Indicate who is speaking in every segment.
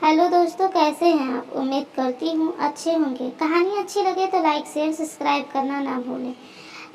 Speaker 1: Hello दोस्तों, कैसे हैं आप? उम्मीद करती हूँ अच्छे होंगे। कहानी अच्छी लगे तो लाइक शेयर सब्सक्राइब करना ना भूलें।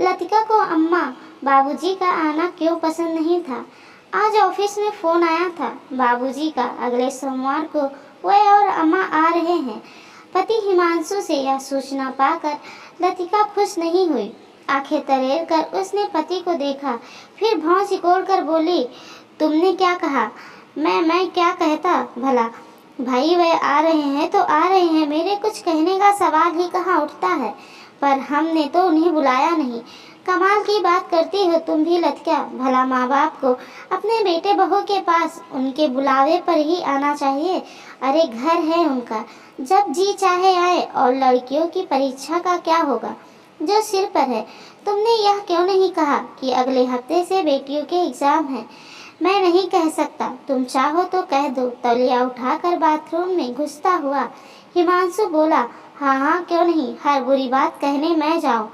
Speaker 1: लतिका को अम्मा बाबूजी का आना क्यों पसंद नहीं था। आज ऑफिस में फ़ोन आया था बाबूजी का, अगले सोमवार को वह और अम्मा आ रहे हैं। पति हिमांशु से यह सूचना पाकर लतिका खुश नहीं हुई। आंखें तरेर कर उसने पति को देखा, फिर भौं सिकोड़ कर बोली, तुमने क्या कहा? मैं क्या कहता भला। भाई वह आ रहे हैं तो आ रहे हैं, मेरे कुछ कहने का सवाल ही कहाँ उठता है। पर हमने तो उन्हें बुलाया नहीं। कमाल की बात करती हो तुम भी लतिका। भला माँ बाप को अपने बेटे बहू के पास उनके बुलावे पर ही आना चाहिए। अरे घर है उनका, जब जी चाहे आए। और लड़कियों की परीक्षा का क्या होगा जो सिर पर है। तुमने यह क्यों नहीं कहा कि अगले हफ्ते से बेटियों के एग्जाम हैं? मैं नहीं कह सकता, तुम चाहो तो कह दो। तौलिया उठाकर बाथरूम में घुसता हुआ हिमांशु बोला, हाँ हाँ क्यों नहीं, हर बुरी बात कहने मैं जाऊं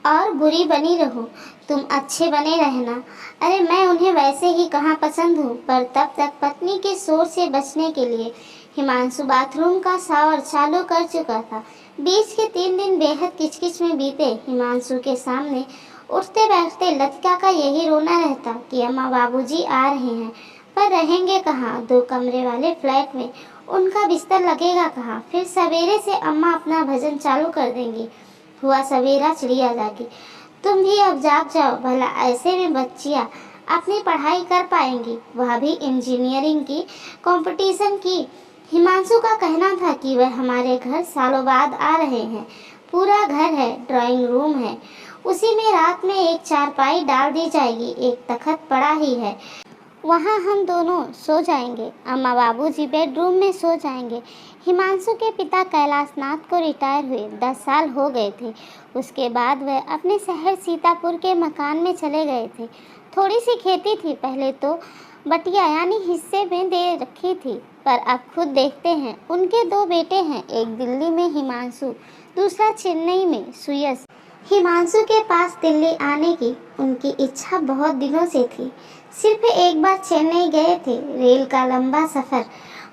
Speaker 1: और बुरी बनी रहूं, तुम अच्छे बने रहना। अरे मैं उन्हें वैसे ही कहाँ पसंद हूँ। पर तब तक पत्नी के शोर से बचने के लिए हिमांशु बाथरूम का शावर चालू कर चुका था। बीच के 3 दिन बेहद किचकिच में बीते। हिमांशु के सामने उठते बैठते लतिका का यही रोना रहता कि अम्मा बाबूजी आ रहे हैं, पर रहेंगे कहाँ? 2 कमरे वाले फ्लैट में उनका बिस्तर लगेगा कहाँ? फिर सवेरे से अम्मा अपना भजन चालू कर देंगी। हुआ सवेरा चिड़िया जागी। तुम भी अब जाग जाओ, भला ऐसे में बच्चियाँ अपनी पढ़ाई कर पाएंगी, वह भी इंजीनियरिंग की कंपटीशन की। हिमांशु का कहना था कि वह हमारे घर सालों बाद आ रहे हैं। पूरा घर है, ड्राइंग रूम है, उसी में रात में एक चारपाई डाल दी जाएगी, एक तखत पड़ा ही है, वहाँ हम दोनों सो जाएंगे। अम्मा बाबूजी बेडरूम में सो जाएंगे। हिमांशु के पिता कैलाशनाथ को रिटायर हुए 10 साल हो गए थे। उसके बाद वह अपने शहर सीतापुर के मकान में चले गए थे। थोड़ी सी खेती थी पहले तो, बटिया यानी हिस्से में दे रखी थी, पर अब खुद देखते हैं उनके 2 बेटे हैं, एक दिल्ली में हिमांशु, दूसरा चेन्नई में सुयश। हिमांशु के पास दिल्ली आने की उनकी इच्छा बहुत दिनों से थी। सिर्फ एक बार चेन्नई गए थे, रेल का लंबा सफ़र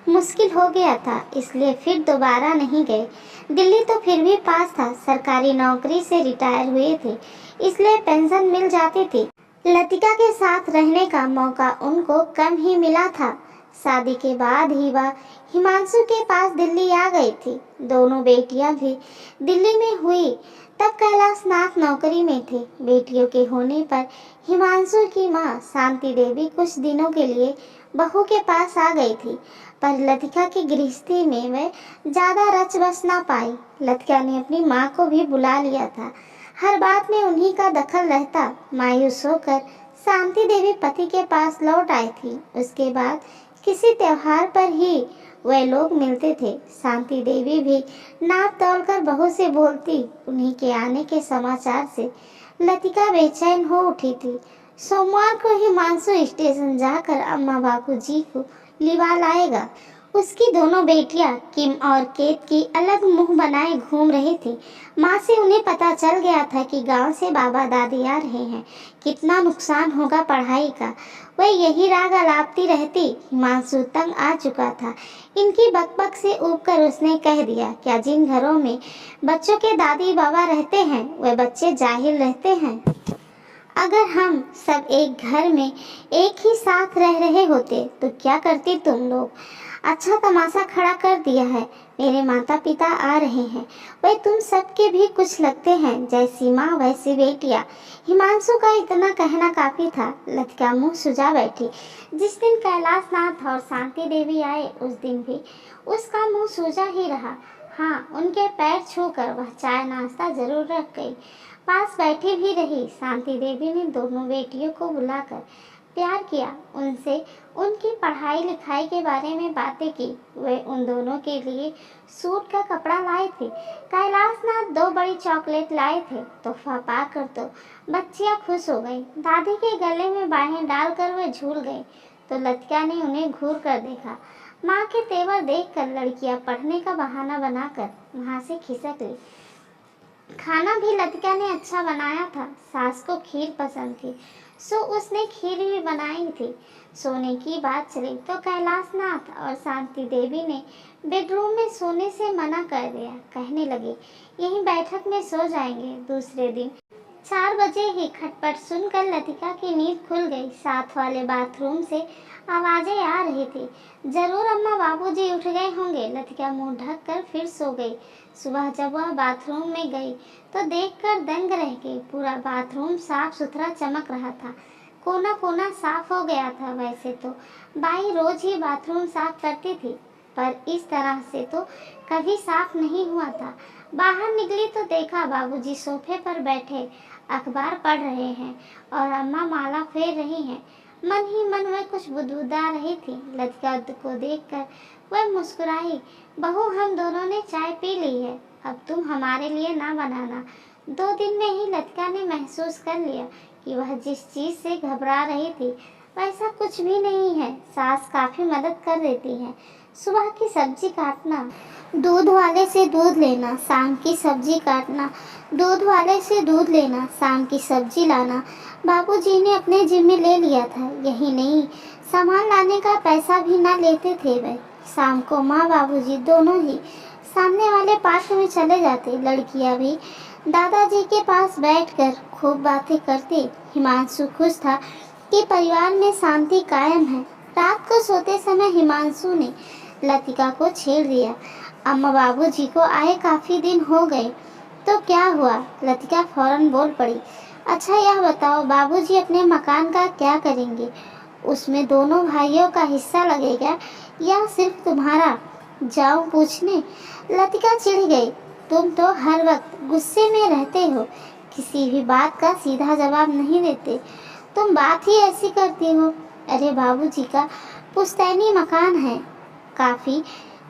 Speaker 1: मुश्किल हो गया था, इसलिए फिर दोबारा नहीं गए। दिल्ली तो फिर भी पास था, सरकारी नौकरी से रिटायर हुए थे, इसलिए पेंशन मिल जाती थी। लतिका के साथ रहने का मौका उनको कम ही मिला था। शादी के बाद ही वह हिमांशु के पास दिल्ली आ गई थी। दोनों बेटियां भी दिल्ली में हुई। तब कैलाशनाथ नौकरी में थे। बेटियों के होने पर हिमांशु की माँ शांति देवी कुछ दिनों के लिए बहू के पास आ गई थी, पर लतिका की गृहस्थी में वह ज़्यादा रच बस ना पाई। लतिका ने अपनी माँ को भी बुला लिया था। हर बात में उन्हीं का दखल रहता। मायूस होकर शांति देवी पति के पास लौट आई थी। उसके बाद किसी त्योहार पर ही वह लोग मिलते थे। शांति देवी भी नाप तोल कर बहू से बोलती। उन्हीं के आने के समाचार से लतिका बेचैन हो उठी थी। सोमवार को हिमांशु स्टेशन जाकर अम्मा बाबूजी को लिवा लाएगा। उसकी दोनों बेटियां किम और केत की अलग मुंह बनाए घूम रही थी। माँ से उन्हें पता चल गया था कि गांव से बाबा दादी आ रहे हैं, कितना नुकसान होगा पढ़ाई का। वह यही राग अलापती रहती। हिमांशु तंग आ चुका था इनकी बकबक से। ऊब कर उसने कह दिया, क्या जिन घरों में बच्चों के दादी बाबा रहते हैं वे बच्चे जाहिल रहते हैं? अगर हम सब एक घर में एक ही साथ रह रहे होते तो क्या करती तुम लोग? अच्छा तमाशा खड़ा कर दिया है। मेरे माता पिता आ रहे हैं, वह तुम सबके भी कुछ लगते हैं, जैसी माँ वैसी बेटियाँ। हिमांशु का इतना कहना काफी था। लतिका मुंह सुजा बैठी। जिस दिन कैलाशनाथ और शांति देवी आए उस दिन भी उसका मुंह सूजा ही रहा। हाँ, उनके पैर छूकर वह चाय नाश्ता जरूर रख गई। पास बैठी भी रही। शांति देवी ने दोनों बेटियों को बुलाकर प्यार किया, उनसे उनकी पढ़ाई लिखाई के बारे में बातें की। वे उन दोनों के लिए सूट का कपड़ा लाए थे। कैलाशनाथ 2 बड़ी चॉकलेट लाए थे। तोहफा पाकर तो बच्चियां खुश हो गई। दादी के गले में बाहें डालकर वे झूल गई तो लतिका ने उन्हें घूर कर देखा। माँ के तेवर देखकर लड़कियां पढ़ने का बहाना बनाकर वहाँ से खिसक ली। खाना भी लतिका ने अच्छा बनाया था। सास को खीर पसंद थी, सो उसने खीर भी बनाई थी। सोने की बात चली तो कैलाशनाथ और शांति देवी ने बेडरूम में सोने से मना कर दिया। कहने लगे यहीं बैठक में सो जाएंगे। दूसरे दिन 4 बजे ही खटपट सुनकर लतिका की नींद खुल गई। साथ वाले बाथरूम से आवाजें आ रही थी। जरूर अम्मा बाबूजी उठ गए होंगे। लतिका मुंह ढक कर फिर सो गई। सुबह जब वह बाथरूम में गई तो देखकर दंग रह गई। पूरा बाथरूम साफ सुथरा चमक रहा था। कोना कोना साफ हो गया था। वैसे तो बाई रोज ही बाथरूम साफ करती थी, पर इस तरह से तो कभी साफ नहीं हुआ था। बाहर निकली तो देखा बाबूजी सोफे पर बैठे अखबार पढ़ रहे हैं और अम्मा माला फेर रही हैं। मन ही मन में कुछ बुदबुदा रही थी। लतिका को देखकर वह मुस्कुराई। बहू, हम दोनों ने चाय पी ली है, अब तुम हमारे लिए ना बनाना। 2 दिन में ही लतिका ने महसूस कर लिया कि वह जिस चीज से घबरा रही थी वैसा कुछ भी नहीं है। सास काफी मदद कर देती है। सुबह की सब्जी काटना, दूध वाले से दूध लेना, शाम की सब्जी काटना, दूध वाले से दूध लेना, शाम की सब्जी लाना बाबूजी ने अपने जिम्मे ले लिया था। यही नहीं, सामान लाने का पैसा भी ना लेते थे वे। शाम को माँ बाबूजी दोनों ही सामने वाले पार्क में चले जाते। लड़कियां भी दादाजी के पास बैठकर खूब बातें करती। हिमांशु खुश था कि परिवार में शांति कायम है। रात को सोते समय हिमांशु ने लतिका को छेड़ दिया। अम्मा बाबूजी को आए काफी दिन हो गए तो क्या हुआ? लतिका फौरन बोल पड़ी। अच्छा यह बताओ, बाबूजी अपने मकान का क्या करेंगे? उसमें दोनों भाइयों का हिस्सा लगेगा या सिर्फ तुम्हारा? जाऊं पूछने? लतिका चिढ़ गई। तुम तो हर वक्त गुस्से में रहते हो, किसी भी बात का सीधा जवाब नहीं देते। तुम बात ही ऐसी करती हो। अरे बाबूजी का पुश्तैनी मकान है, काफी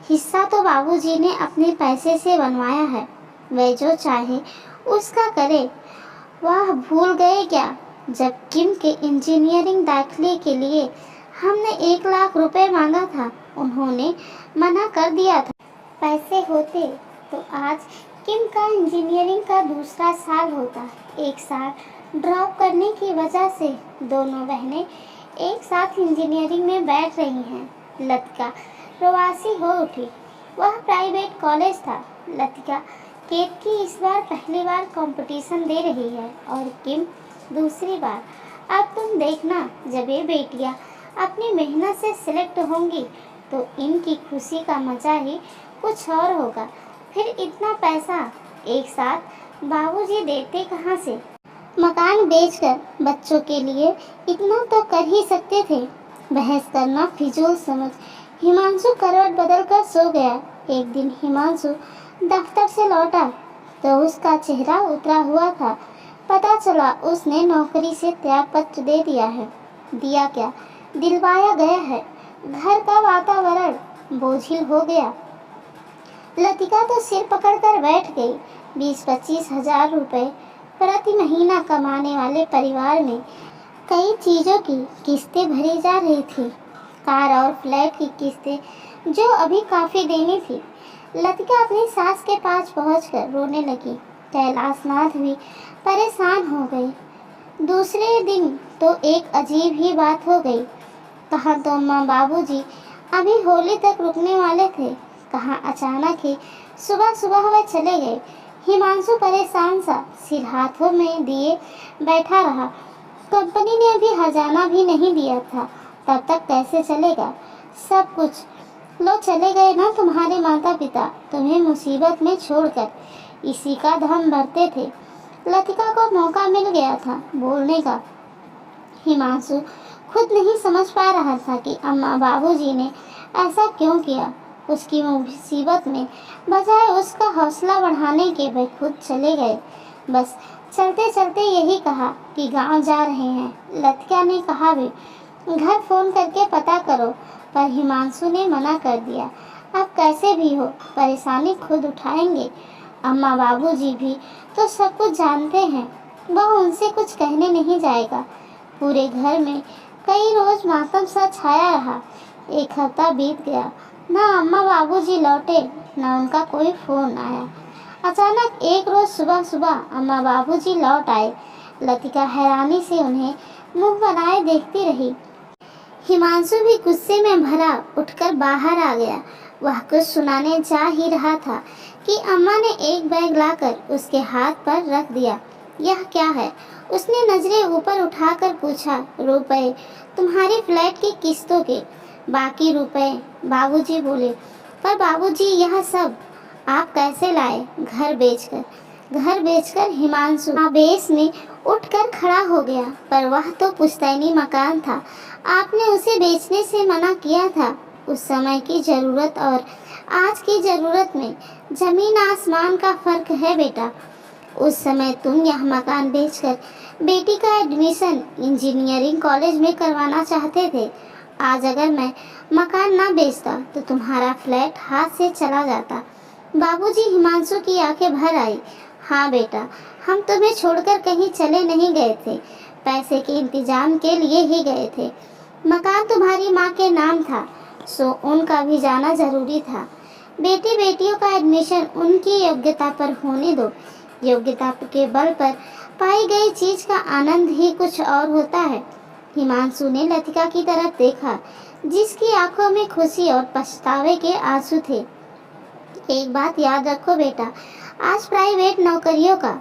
Speaker 1: हिस्सा तो बाबूजी ने अपने पैसे से बनवाया है। वे जो चाहे उसका करे। वाह, भूल गए क्या? जब किम के इंजीनियरिंग दाखिले के लिए हमने 1 लाख रुपए मांगा था, उन्होंने मना कर दिया था। पैसे होते तो आज किम का इंजीनियरिंग का दूसरा साल होता। 1 साल ड्रॉप करने की वजह से दोनों बहनें एक साथ इंजीनियरिंग में बैठ रही हैं। लतिका प्रवासी हो उठी। वह प्राइवेट कॉलेज था। लतिका केट की इस बार पहली बार कंपटीशन दे रही है और किम दूसरी बार। अब तुम देखना, जब ये बेटियां अपनी मेहनत से सिलेक्ट होंगी तो इनकी खुशी का मजा ही कुछ और होगा। फिर इतना पैसा एक साथ बाबूजी देते कहाँ से? मकान बेचकर बच्चों के लिए इतना तो कर ही सकते थे। बहस करना फिजूल समझ। हिमांशु करवट बदल कर सो गया। एक दिन हिमांशु दफ्तर से लौटा तो उसका चेहरा उतरा हुआ था। पता चला उसने नौकरी से त्याग पत्र दे दिया है। दिया क्या, दिलवाया गया है। घर का वातावरण बोझिल हो गया। लतिका तो सिर पकड़कर बैठ गई। 20-25 हजार रुपए प्रति महीना कमाने वाले परिवार में कई चीजों की किस्तें भरी जा रही थी। कार और फ्लैट की किस्तें जो अभी काफी देनी थी। लतिका अपनी सास के पास पहुंचकर रोने लगी। कैलाशनाथ भी परेशान हो गई। दूसरे दिन तो एक अजीब ही बात हो गई। कहाँ तो अम्मा बाबूजी अभी होली तक रुकने वाले थे, कहाँ अचानक ही सुबह सुबह वह चले गए। हिमांशु परेशान सा सिर हाथों में दिए बैठा रहा। कंपनी ने अभी हर्जाना भी नहीं दिया था, तब तक कैसे चलेगा सब कुछ? लो चले गए ना तुम्हारे माता पिता, तुम्हें मुसीबत में छोड़कर। इसी का धम भरते थे। लतिका को मौका मिल गया था बोलने का। हिमांशु खुद नहीं समझ पा रहा था कि अम्मा बाबूजी ने ऐसा क्यों किया। उसकी मुसीबत में बजाय उसका हौसला बढ़ाने के वे खुद चले गए। बस चलते चलते यही कहा कि गांव जा रहे हैं। लतिका ने कहा भी घर फोन करके पता करो, पर हिमांशु ने मना कर दिया। अब कैसे भी हो परेशानी खुद उठाएंगे। अम्मा बाबूजी भी तो सब कुछ जानते हैं, वह उनसे कुछ कहने नहीं जाएगा। पूरे घर में कई रोज मातम सा छाया रहा। 1 हफ्ता बीत गया, ना अम्मा बाबूजी लौटे, ना उनका कोई फोन आया। अचानक एक रोज सुबह सुबह अम्मा बाबूजी लौट आए। लतिका हैरानी से उन्हें मुंह बनाए देखती रही। हिमांशु भी गुस्से में भरा उठकर बाहर आ गया। वह कुछ सुनाने जा ही रहा था कि अम्मा ने एक बैग लाकर उसके हाथ पर रख दिया। यह क्या है? उसने नजरें ऊपर उठाकर पूछा। रुपए, तुम्हारी फ्लैट की किस्तों के बाकी रुपए, बाबूजी बोले। पर बाबूजी, यह सब आप कैसे लाए? घर बेचकर। घर बेचकर? हिमांशु आवेश में उठकर खड़ा हो गया। पर वह तो पुश्तैनी मकान था। आपने उसे बेचने से मना किया था। उस समय की जरूरत और आज की जरूरत में जमीन आसमान का फर्क है बेटा। उस समय तुम यह मकान बेचकर बेटी का एडमिशन इंजीनियरिंग कॉलेज में करवाना चाहते थे। आज अगर मैं मकान ना बेचता तो तुम्हारा फ्लैट हाथ से चला जाता। बाबूजी, हिमांशु की आंखें भर आई। हाँ बेटा, हम तुम्हें छोड़कर कहीं चले नहीं गए थे। पैसे के इंतजाम के लिए ही गए थे। मकान तुम्हारी माँ के नाम था, सो उनका भी जाना जरूरी था। बेटी बेटियों का एडमिशन उनकी योग्यता पर होने दो। योग्यता के बल पर पाई गई चीज का आनंद ही कुछ और होता है। हिमांशु ने लतिका की तरफ देखा, जिसकी आंखों में खुशी और पछतावे के आंसू थे। एक बात याद रखो बेटा, आज प्राइवेट नौकरियों का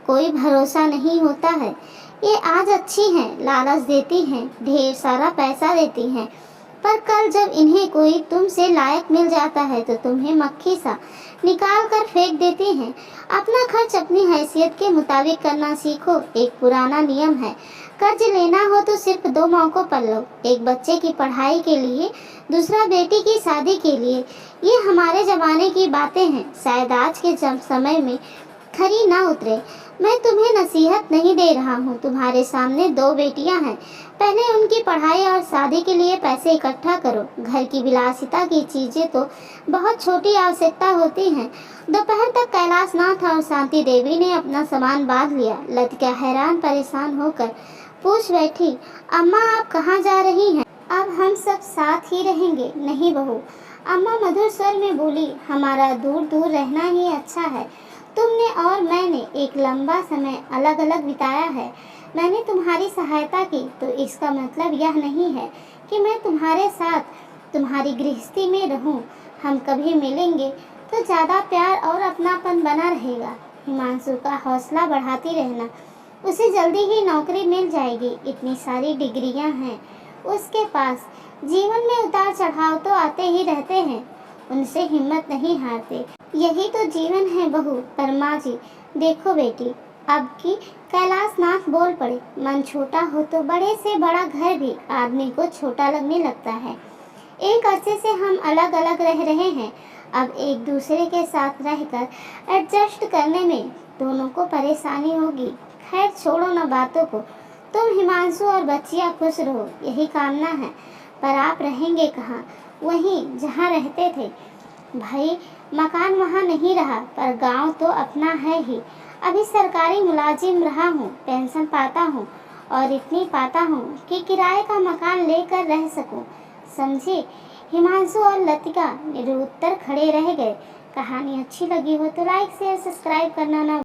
Speaker 1: कोई भरोसा नहीं होता है। ये आज अच्छी हैं, लालच देती हैं, ढेर सारा पैसा देती हैं, पर कल जब इन्हें कोई तुमसे लायक मिल जाता है तो तुम्हें मक्खी सा निकाल कर फेंक देती हैं। अपना खर्च अपनी हैसियत के मुताबिक करना सीखो। एक पुराना नियम है, कर्ज लेना हो तो सिर्फ 2 मौकों पर लो। एक बच्चे की पढ़ाई के लिए, दूसरा बेटी की शादी के लिए। ये हमारे जमाने की बातें हैं, शायद आज के समय में खरी ना उतरे। मैं तुम्हें नसीहत नहीं दे रहा हूँ। तुम्हारे सामने 2 बेटियां हैं। पहले उनकी पढ़ाई और शादी के लिए पैसे इकट्ठा करो। घर की विलासिता की चीजें तो बहुत छोटी आवश्यकता होती हैं। दोपहर तक कैलाशनाथ और शांति देवी ने अपना सामान बांध लिया। लतिका हैरान परेशान होकर पूछ बैठी, अम्मा आप कहाँ जा रही हैं? अब हम सब साथ ही रहेंगे। नहीं बहू, अम्मा मधुर स्वर में बोली, हमारा दूर दूर रहना ही अच्छा है। तुमने और मैंने एक लंबा समय अलग अलग बिताया है। मैंने तुम्हारी सहायता की तो इसका मतलब यह नहीं है कि मैं तुम्हारे साथ तुम्हारी गृहस्थी में रहूं। हम कभी मिलेंगे तो ज़्यादा प्यार और अपनापन बना रहेगा। हिमांशु का हौसला बढ़ाती रहना। उसे जल्दी ही नौकरी मिल जाएगी। इतनी सारी डिग्रियां हैं उसके पास। जीवन में उतार चढ़ाव तो आते ही रहते हैं, उनसे हिम्मत नहीं हारते। यही तो जीवन है बहू। पर माँ जी देखो बेटी, अब की कैलाशनाथ बोल पड़े, मन छोटा हो तो बड़े से बड़ा घर भी आदमी को छोटा लगने लगता है। एक अरसे से हम अलग अलग रह रहे हैं। अब एक दूसरे के साथ रहकर एडजस्ट करने में दोनों को परेशानी होगी। खैर छोड़ो न बातों को। तुम हिमांशु और बच्चियाँ खुश रहो, यही कामना है। पर आप रहेंगे कहाँ? वहीं जहाँ रहते थे। भाई मकान वहाँ नहीं रहा, पर गांव तो अपना है ही। अभी सरकारी मुलाजिम रहा हूँ, पेंशन पाता हूँ और इतनी पाता हूँ कि किराए का मकान लेकर रह सकूँ। समझे? हिमांशु और लतिका निरुत्तर खड़े रह गए। कहानी अच्छी लगी हो तो लाइक शेयर सब्सक्राइब करना ना